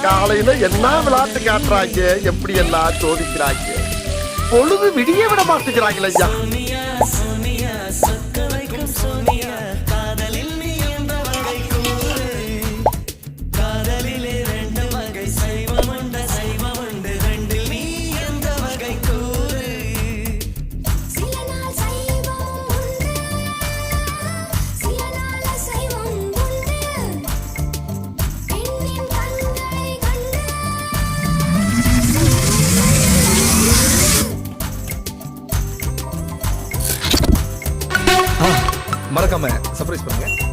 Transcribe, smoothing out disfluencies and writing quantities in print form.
காலையில என்ன விளையாட்டு காட்டுறாங்க, எப்படி எல்லாம் சோதிக்கிறாங்க. பொழுது விடிய விட மாட்டேங்கிறாங்களே ஐயா. மறக்காம சர்ப்ரைஸ் பண்ணுங்க.